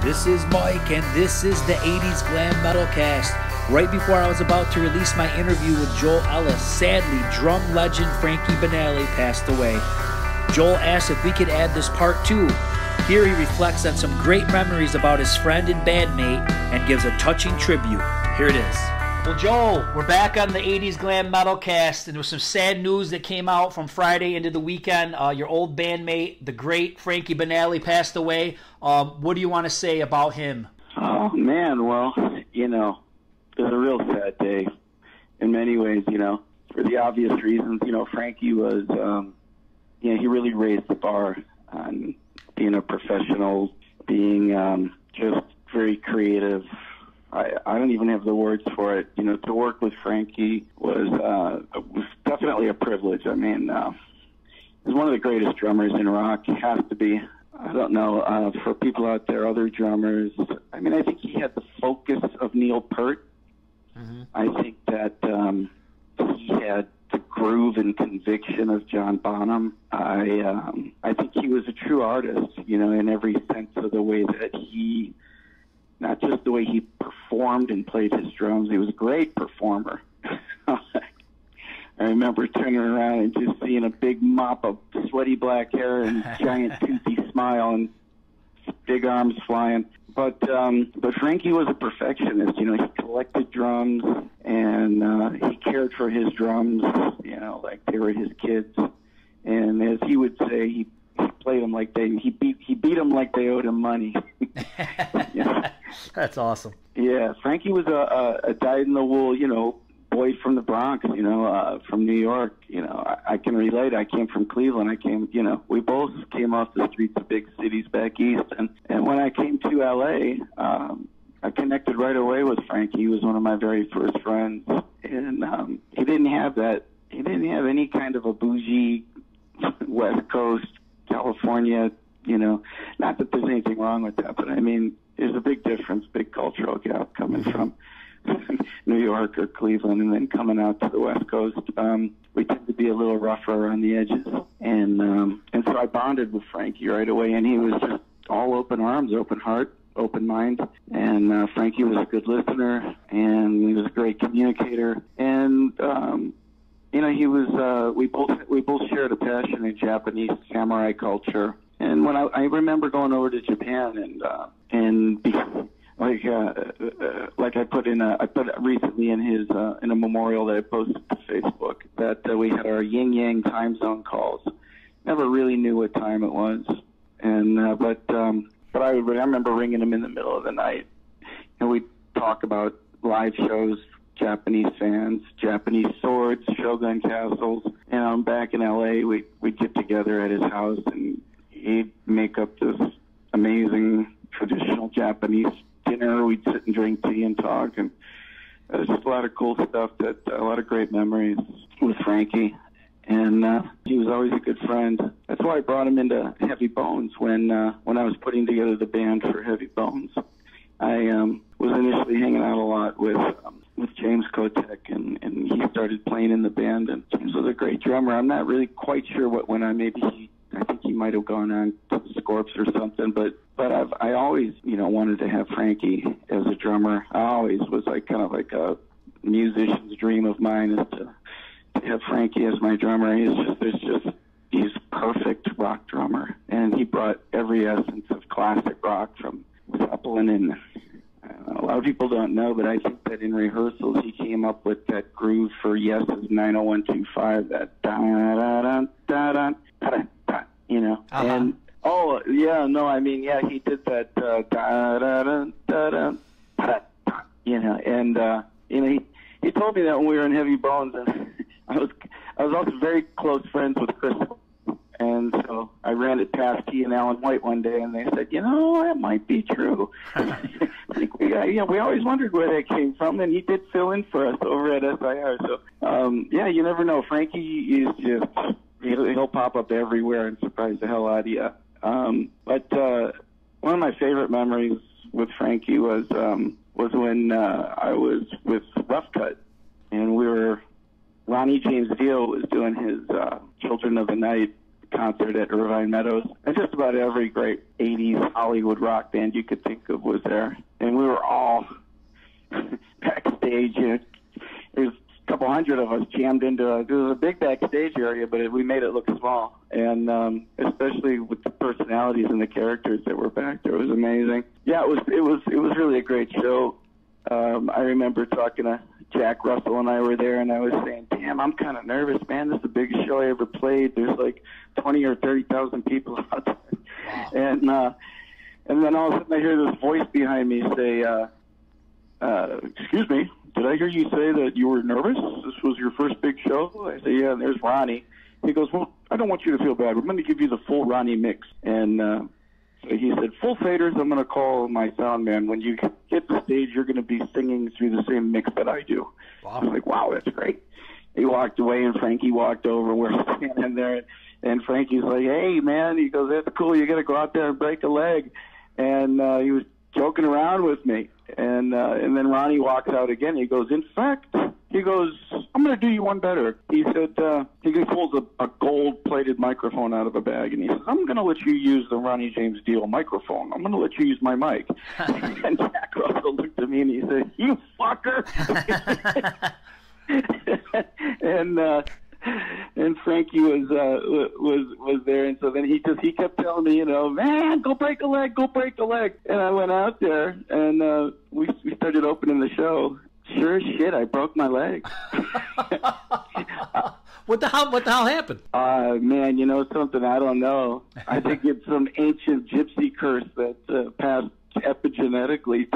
This is Mike, and this is the 80's Glam Metalcast. Right before I was about to release my interview with Joel Ellis, sadly, drum legend Frankie Banali passed away. Joel asked if we could add this part 2. Here he reflects on some great memories about his friend and bandmate and gives a touching tribute. Here it is. Well, Joel, we're back on the 80's Glam Metalcast, and there was some sad news that came out from Friday into the weekend. Your old bandmate, the great Frankie Banali, passed away. What do you want to say about him? Oh, man, well, it was a real sad day in many ways, for the obvious reasons. Frankie was, he really raised the bar on being a professional, being just very creative. I don't even have the words for it. To work with Frankie was definitely a privilege. I mean, he's one of the greatest drummers in rock. He has to be. I don't know, for people out there, other drummers. I mean, I think he had the focus of Neil Peart. Mm-hmm. I think that he had the groove and conviction of John Bonham. I think he was a true artist, in every sense of the way that he, not just the way he performed and played his drums, he was a great performer. I remember turning around and just seeing a big mop of sweaty black hair and giant toothy smile and big arms flying. But Frankie was a perfectionist. He collected drums and he cared for his drums, like they were his kids. And as he would say, he played them like he beat them like they owed him money. Yeah. That's awesome. Yeah, Frankie was a dyed-in-the-wool, boy from the Bronx, from New York. I can relate. I came from Cleveland. We both came off the streets of big cities back east. And when I came to L.A., I connected right away with Frankie. He was one of my very first friends. And he didn't have that. He didn't have any kind of a bougie West Coast, California, not that there's anything wrong with that, but I mean, there's a big difference, big cultural gap coming from New York or Cleveland and then coming out to the West Coast. We tend to be a little rougher around the edges. And so I bonded with Frankie right away, and he was just all open arms, open heart, open mind. And Frankie was a good listener, and he was a great communicator. And, he was, we both shared a passion in Japanese samurai culture. And when I remember going over to Japan like I put recently in a memorial that I posted to Facebook that we had our yin yang time zone calls. Never really knew what time it was, and but I remember ringing him in the middle of the night, and we'd talk about live shows, Japanese fans, Japanese swords, Shogun castles. And back in L.A., we'd get together at his house, and he'd make up this amazing traditional Japanese dinner. We'd sit and drink tea and talk, and just a lot of cool stuff, a lot of great memories with Frankie. And he was always a good friend. That's why I brought him into Heavy Bones when I was putting together the band for Heavy Bones. I was initially hanging out a lot with James Kotek, and he started playing in the band, and James was a great drummer. I'm not really quite sure what went on. I think he might have gone on to the Scorps or something, but I always, wanted to have Frankie as a drummer. I always was kind of like a musician's dream of mine is to have Frankie as my drummer. He's perfect rock drummer, and he brought every essence of classic rock from Zeppelin, and a lot of people don't know, but I think that in rehearsals he came up with that groove for Yes's 90125, that da-da-da-da-da-da, Uh-huh. And he did that da-da-da-da-da, and he told me that when we were in Heavy Bones, and I was also very close friends with Chris, and so I ran it past he and Alan White one day, and they said, that might be true. We always wondered where that came from, and he did fill in for us over at SIR. So you never know. Frankie is just. He'll pop up everywhere and surprise the hell out of you. But one of my favorite memories with Frankie was when I was with Rough Cut, and Ronnie James Dio was doing his Children of the Night concert at Irvine Meadows. And just about every great 80s Hollywood rock band you could think of was there. And we were all backstage. There's a couple hundred of us jammed into it was a big backstage area, but we made it look small. And especially with the personalities and the characters that were back there, it was amazing. Yeah, it was really a great show. I remember talking to Jack Russell, and I were there, and I was saying, damn, I'm kind of nervous, man. This is the biggest show I ever played. There's like 20 or 30,000 people out there. Wow. And then all of a sudden I hear this voice behind me say, excuse me, did I hear you say that you were nervous? This was your first big show? I say, yeah, and there's Ronnie. He goes, well, I don't want you to feel bad. We're going to give you the full Ronnie mix. And so he said, full faders, I'm going to call my sound man. When you hit the stage, you're going to be singing through the same mix that I do. Wow. I was like, wow, that's great. He walked away, and Frankie walked over. We're standing there, and Frankie's like, hey, man. He goes, that's cool. You got to go out there and break a leg. And he was joking around with me. And then Ronnie walks out again. He goes, in fact, he goes, I'm going to do you one better. He said, he pulls a gold-plated microphone out of a bag, and he says, I'm going to let you use the Ronnie James Dio microphone. I'm going to let you use my mic. And Jack Russell looked at me, and he said, you fucker. And Frankie was there, and so then he kept telling me, man, go break a leg. And I went out there, and we started opening the show. Sure as shit, I broke my leg. What the hell happened? Man, something, I don't know. I think it's some ancient gypsy curse that passed epigenetically.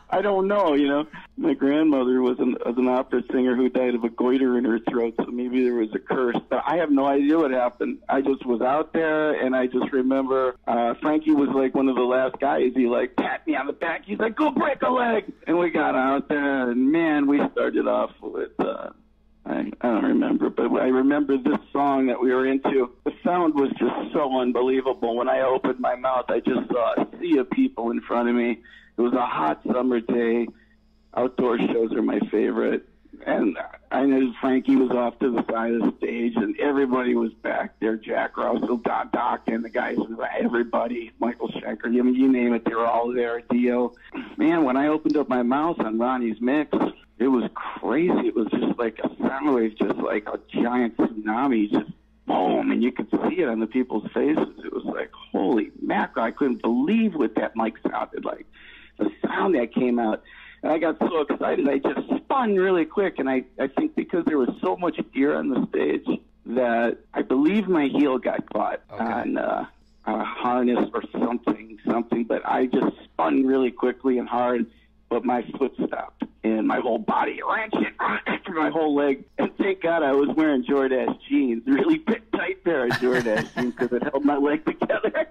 I don't know, My grandmother was an opera singer who died of a goiter in her throat, so maybe there was a curse. But I have no idea what happened. I just was out there, and I just remember Frankie was like one of the last guys. He pat me on the back. He's like, go break a leg. And we got out there, and man, we started off with I don't remember, but I remember this song that we were into. The sound was just so unbelievable. When I opened my mouth, I just saw a sea of people in front of me. It was a hot summer day. Outdoor shows are my favorite. And I knew Frankie was off to the side of the stage, and everybody was back there. Jack Russell, Doc, and the guys, everybody, Michael Schenker, you name it, they were all there. Dio. Man, when I opened up my mouth on Ronnie's mix, it was crazy. It was just like a sound wave, just like a giant tsunami, just boom, and you could see it on the people's faces. It was like, holy mackerel, I couldn't believe what that mic sounded like. The sound that came out. And I got so excited, I just spun really quick, and I think because there was so much gear on the stage that I believe my heel got caught on a harness or something, but I just spun really quickly and hard, but my foot stopped, and my whole body wrenched through my whole leg, and thank God I was wearing Jordache jeans, really big, tight pair of Jordache jeans, because it held my leg together.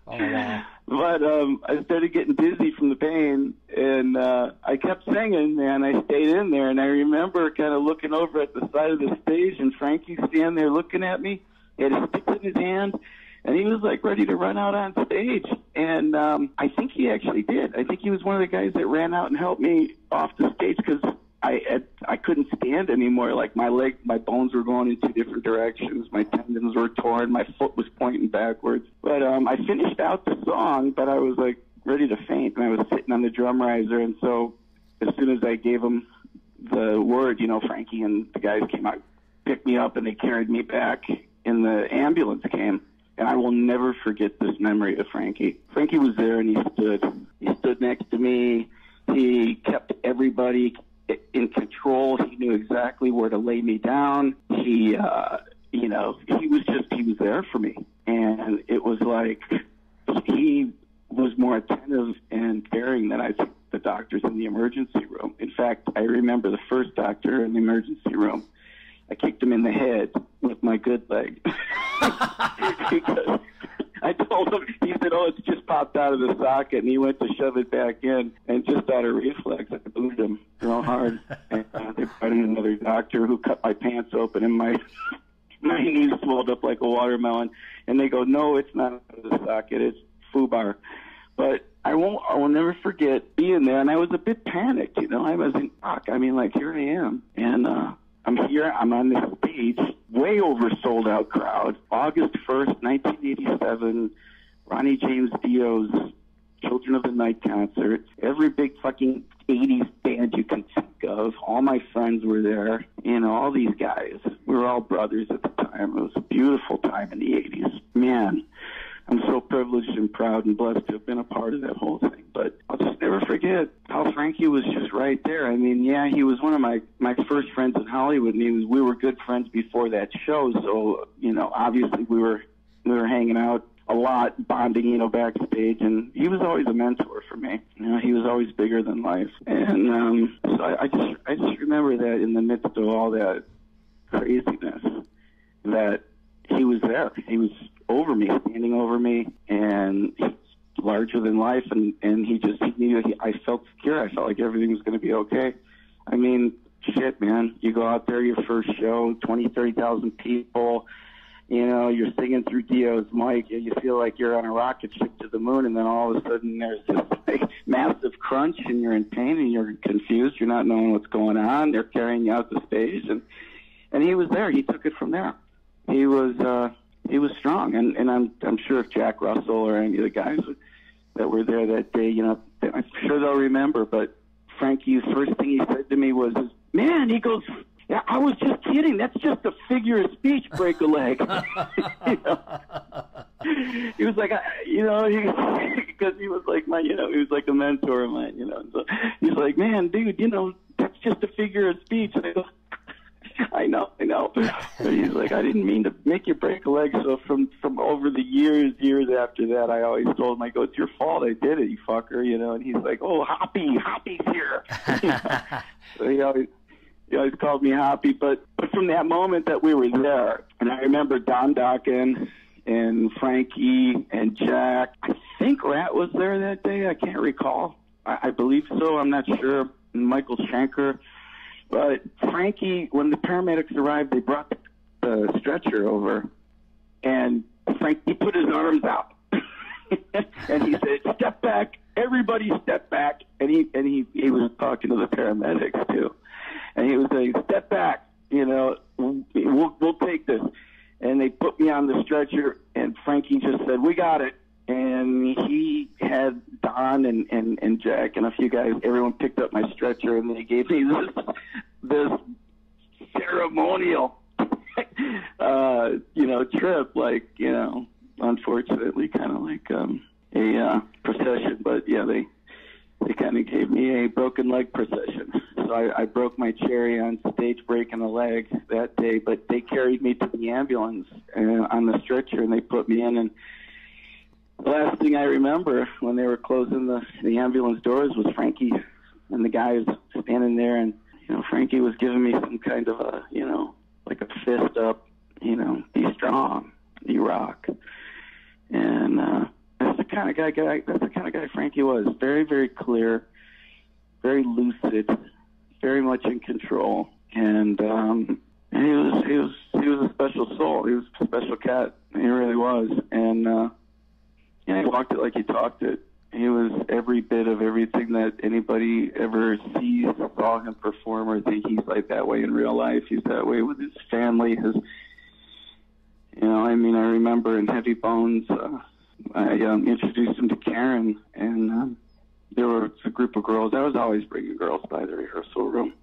Oh, wow. But I started getting dizzy from the pain, and I kept singing, man. I stayed in there, and I remember kind of looking over at the side of the stage, and Frankie standing there looking at me. He had his sticks in his hand, and he was, ready to run out on stage. And I think he actually did. I think he was one of the guys that ran out and helped me off the stage, because I couldn't stand anymore. My bones were going in two different directions. My tendons were torn. My foot was pointing backwards. But I finished out the song, but I was ready to faint, and I was sitting on the drum riser. And so as soon as I gave him the word, Frankie and the guys came out, picked me up, and they carried me back, and the ambulance came. And I will never forget this memory of Frankie. Frankie was there, and he stood next to me. He kept everybody in control. He knew exactly where to lay me down. He was there for me. And it was like he was more attentive and caring than I think the doctors in the emergency room. In fact, I remember the first doctor in the emergency room. I kicked him in the head with my good leg. Because I told him, he said, oh, it's just popped out of the socket, and he went to shove it back in, and just out of reflex, I booted him real hard. And they brought in another doctor who cut my pants open, and my knees swelled up like a watermelon. And they go, no, it's not out of the socket, it's FUBAR. But I will never forget being there, and I was a bit panicked, I was in shock. Here I am. And I I'm here, I'm on this stage, way over sold out crowd, August 1st, 1987, Ronnie James Dio's Children of the Night concert. Every big fucking 80s band you can think of. All my friends were there. You know, all these guys. We were all brothers at the time. It was a beautiful time in the 80s. Man, I'm so privileged and proud and blessed to have been a part of that whole thing. But I'll just never forget how Frankie was just right there. I mean, yeah, he was one of my first friends in Hollywood, and we were good friends before that show. So, you know, obviously we were hanging out a lot, bonding, you know, backstage, and he was always a mentor for me. You know, he was always bigger than life. And so I just remember that in the midst of all that craziness, that he was there. He was over me, standing over me, and he's larger than life, and he knew, I felt secure. I felt like everything was going to be okay. I mean, shit, man. You go out there, your first show, 20, 30,000 people, you know, you're singing through Dio's mic, you feel like you're on a rocket ship to the moon, and then all of a sudden there's this like massive crunch, and you're in pain, and you're confused, you're not knowing what's going on, they're carrying you out the stage, and he was there. He took it from there. He was strong, and I'm sure if Jack Russell or any of the guys that were there that day, you know, I'm sure they'll remember, but Frankie's first thing he said to me was, man, he goes, yeah, I was just kidding. That's just a figure of speech, break a leg. You know? He was like, you know, because he was like he was like a mentor of mine, you know. And so he's like, man, dude, you know, that's just a figure of speech. And I go, I know. But he's like, I didn't mean to make you break a leg. So from over the years after that, I always told him, I go, it's your fault. I did it, you fucker, you know. And he's like, oh, Hoppy's here. You know? So he always called me Hoppy. But from that moment that we were there, and I remember Don Dokken and Frankie and Jack. I think Rat was there that day. I can't recall. I believe so. I'm not sure. Michael Schenker. But Frankie, when the paramedics arrived, they brought the stretcher over, and Frankie put his arms out, and he said, "Step back, everybody, step back." And he was talking to the paramedics too, and he was saying, "Step back, you know, we'll take this." And they put me on the stretcher, and Frankie just said, "We got it." And he had Don and Jack and a few guys, everyone picked up my stretcher, and they gave me this ceremonial, trip, like, you know, unfortunately kind of like a procession. But, yeah, they kind of gave me a broken leg procession. So I broke my cherry on stage breaking a leg that day, but they carried me to the ambulance on the stretcher, and they put me in, and the last thing I remember when they were closing the ambulance doors was Frankie and the guys standing there, and, you know, Frankie was giving me some kind of a, you know, like a fist up, you know, be strong, you rock. And that's the kind of guy Frankie was. Very, very clear, very lucid, very much in control. And he was a special soul. He was a special cat. He really was. And he walked it like he talked it. He was every bit of everything that anybody ever sees, saw him perform, or think he's like that way in real life. He's that way with his family. I remember in Heavy Bones, I introduced him to Karen, and there was a group of girls. I was always bringing girls by the rehearsal room,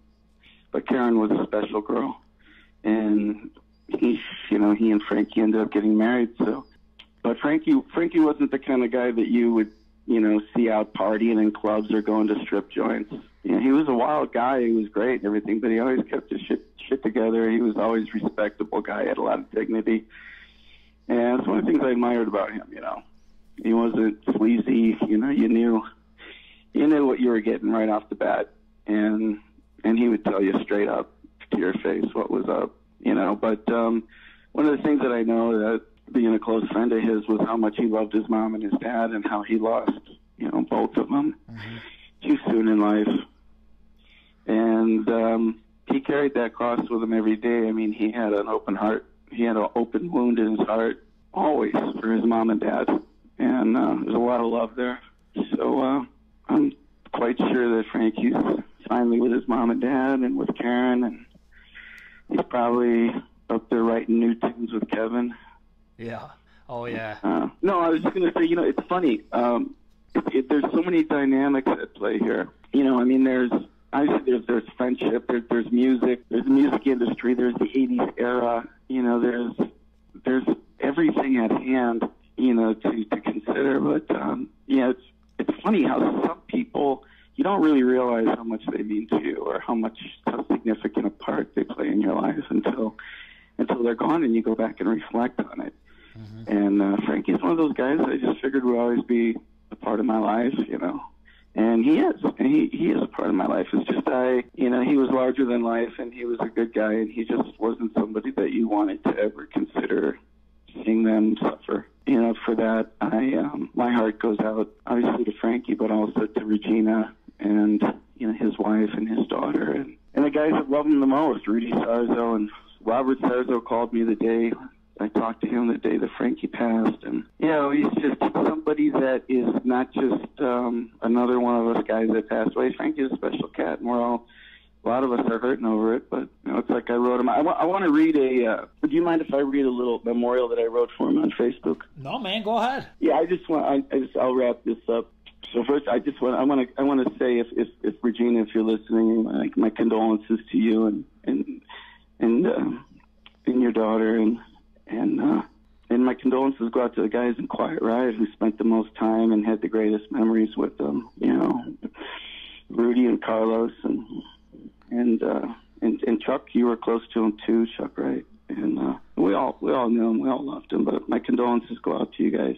but Karen was a special girl, and he and Frankie ended up getting married. So. But Frankie wasn't the kind of guy that you would, you know, see out partying in clubs or going to strip joints. You know, he was a wild guy. He was great and everything, but he always kept his shit together. He was always a respectable guy. Had a lot of dignity. And that's one of the things I admired about him, you know. He wasn't sleazy. You know, you knew what you were getting right off the bat. And he would tell you straight up to your face what was up, you know. But one of the things that I know that, being a close friend of his, was how much he loved his mom and his dad, and how he lost, you know, both of them too soon in life. And he carried that cross with him every day. I mean, he had an open heart. He had an open wound in his heart always for his mom and dad. And there's a lot of love there. So I'm quite sure that Frankie's finally with his mom and dad and with Karen, and He's probably up there writing new tunes with Kevin. Yeah. Oh, yeah. No, I was just going to say, it's funny. There's so many dynamics at play here. I mean, there's friendship, there's music, there's the music industry, there's the 80s era, there's everything at hand, to consider. But, it's funny how some people, you don't really realize how much they mean to you or how significant a part they play in your life until they're gone and you go back and reflect on it. Mm-hmm. And Frankie's one of those guys that I just figured would always be a part of my life, and he is. And he is a part of my life. It's just he was larger than life, and he was a good guy, and he just wasn't somebody that you wanted to ever consider seeing them suffer. For that, my heart goes out obviously to Frankie, but also to Regina and his wife and his daughter, and the guys that love him the most, Rudy Sarzo and Robert Sarzo called me the day I talked to him the day that Frankie passed, and he's just somebody that is not just another one of us guys that passed away. Frankie's a special cat, and a lot of us are hurting over it. But it's like I wrote him. I want to read do you mind if I read a little memorial that I wrote for him on Facebook? No, man, go ahead. Yeah, I'll wrap this up. So first, I want to say if Regina, if you're listening, my condolences to you and your daughter and my condolences go out to the guys in Quiet Riot who spent the most time and had the greatest memories with them. Rudy and Carlos and Chuck. You were close to him too, Chuck, right? And we all knew him. We all loved him. But my condolences go out to you guys.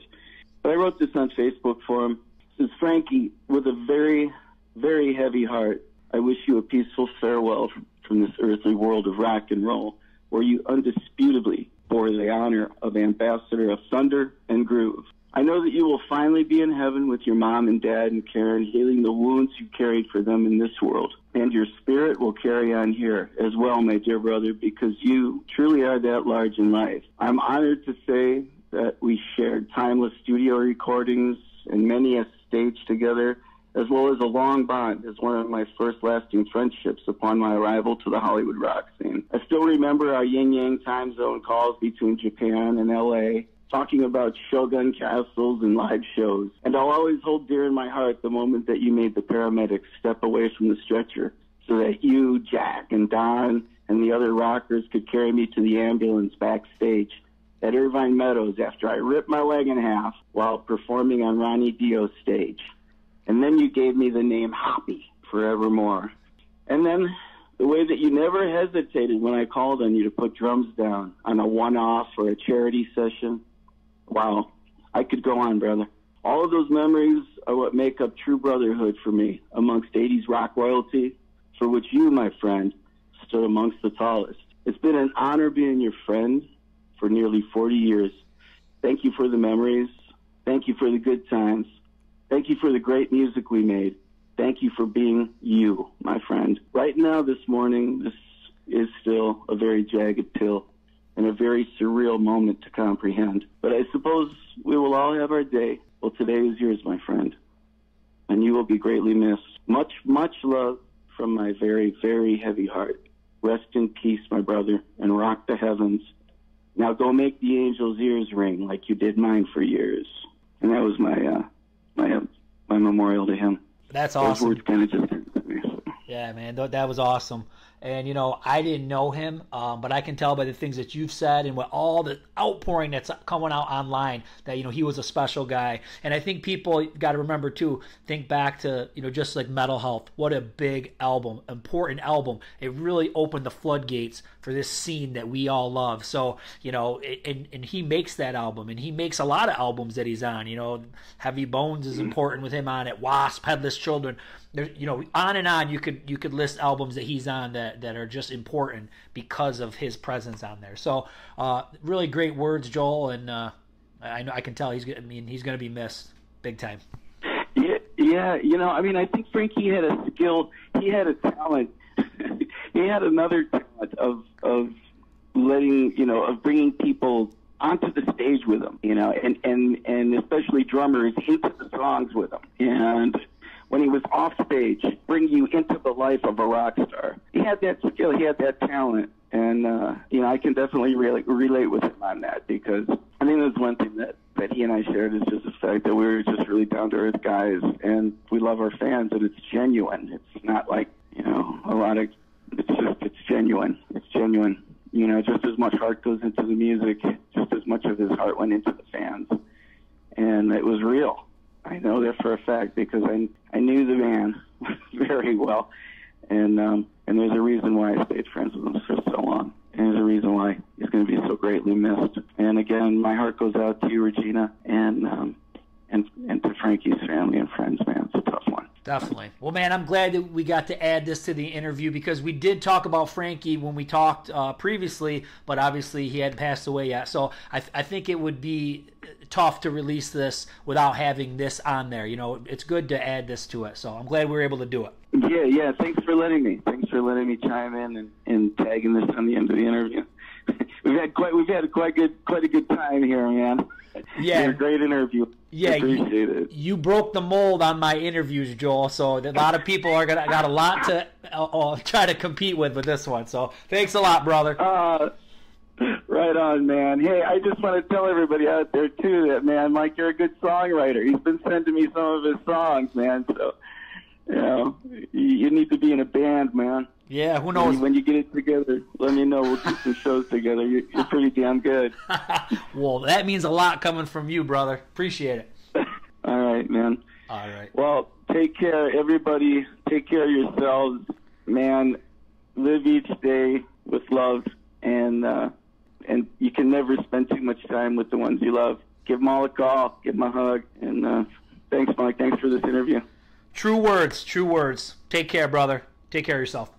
But I wrote this on Facebook for him. It says, Frankie, with a very, very heavy heart, I wish you a peaceful farewell from this earthly world of rock and roll, where you undisputably bore the honor of ambassador of thunder and groove. I know that you will finally be in heaven with your mom and dad and Karen, healing the wounds you carried for them in this world. And your spirit will carry on here as well, my dear brother, because you truly are that large in life. I'm honored to say that we shared timeless studio recordings and many a stage together, as well as a long bond as one of my first lasting friendships upon my arrival to the Hollywood rock scene. I still remember our yin-yang time zone calls between Japan and L.A., talking about Shogun castles and live shows. And I'll always hold dear in my heart the moment that you made the paramedics step away from the stretcher so that you, Jack, and Don, and the other rockers could carry me to the ambulance backstage at Irvine Meadows after I ripped my leg in half while performing on Ronnie Dio's stage. And then you gave me the name Hoppy forevermore. And then the way that you never hesitated when I called on you to put drums down on a one-off or a charity session. Wow, I could go on, brother. All of those memories are what make up true brotherhood for me amongst 80s rock royalty, for which you, my friend, stood amongst the tallest. It's been an honor being your friend for nearly 40 years. Thank you for the memories. Thank you for the good times. Thank you for the great music we made. Thank you for being you, my friend. Right now, this morning, this is still a very jagged pill and a very surreal moment to comprehend. But I suppose we will all have our day. Well, today is yours, my friend, and you will be greatly missed. Much, much love from my very, very heavy heart. Rest in peace, my brother, and rock the heavens. Now go make the angels' ears ring like you did mine for years. And that was my memorial to him. That's awesome. Those words kind of just came to me. So. Yeah, man, that was awesome. And, I didn't know him, but I can tell by the things that you've said and what all the outpouring that's coming out online that, he was a special guy. And I think people got to remember, too, think back to, just like Mental Health. What a big album, important album. It really opened the floodgates for this scene that we all love. So, and he makes that album, and he makes a lot of albums that he's on. Heavy Bones is important with him on it. Wasp, Headless Children. There, on and on. You could list albums that he's on that are just important because of his presence on there. So, really great words, Joel, and I can tell he's going to be missed big time. Yeah. I think Frankie had a skill. He had a talent. He had another talent of letting of bringing people onto the stage with him. And especially drummers into the songs with him. And when he was off stage, bring you into the life of a rock star. He had that skill, he had that talent, And, I can definitely relate with him on that, because I think that's one thing that he and I shared, is just the fact that we were just really down-to-earth guys, and we love our fans, and it's genuine. It's not like, a lot of, it's genuine. It's genuine. Just as much heart goes into the music, just as much of his heart went into the fans. And it was real. I know that for a fact, because I knew the man very well. And there's a reason why I stayed friends with him for so long. And there's a reason why he's going to be so greatly missed. And again, my heart goes out to you, Regina, and to Frankie's family and friends, man. It's a tough one. Definitely. Well, man, I'm glad that we got to add this to the interview, because we did talk about Frankie when we talked previously, but obviously he hadn't passed away yet. So I think it would be tough to release this without having this on there. It's good to add this to it. So I'm glad we were able to do it. Yeah. Thanks for letting me chime in and tagging this on the end of the interview. We've had quite a good time here, man. Yeah, a great interview. Yeah, I appreciate it. You broke the mold on my interviews, Joel. So a lot of people are got a lot to try to compete with this one. So thanks a lot, brother. Right on, man. Hey, I just want to tell everybody out there too that, man, Mike, you're a good songwriter. He's been sending me some of his songs, man. So you need to be in a band, man. Yeah, who knows? When you get it together, let me know. We'll do some shows together. You're pretty damn good. Well, that means a lot coming from you, brother. Appreciate it. All right, man. All right. Well, take care, everybody. Take care of yourselves, man. Live each day with love, and you can never spend too much time with the ones you love. Give them all a call. Give them a hug. And thanks, Mike. Thanks for this interview. True words. True words. Take care, brother. Take care of yourself.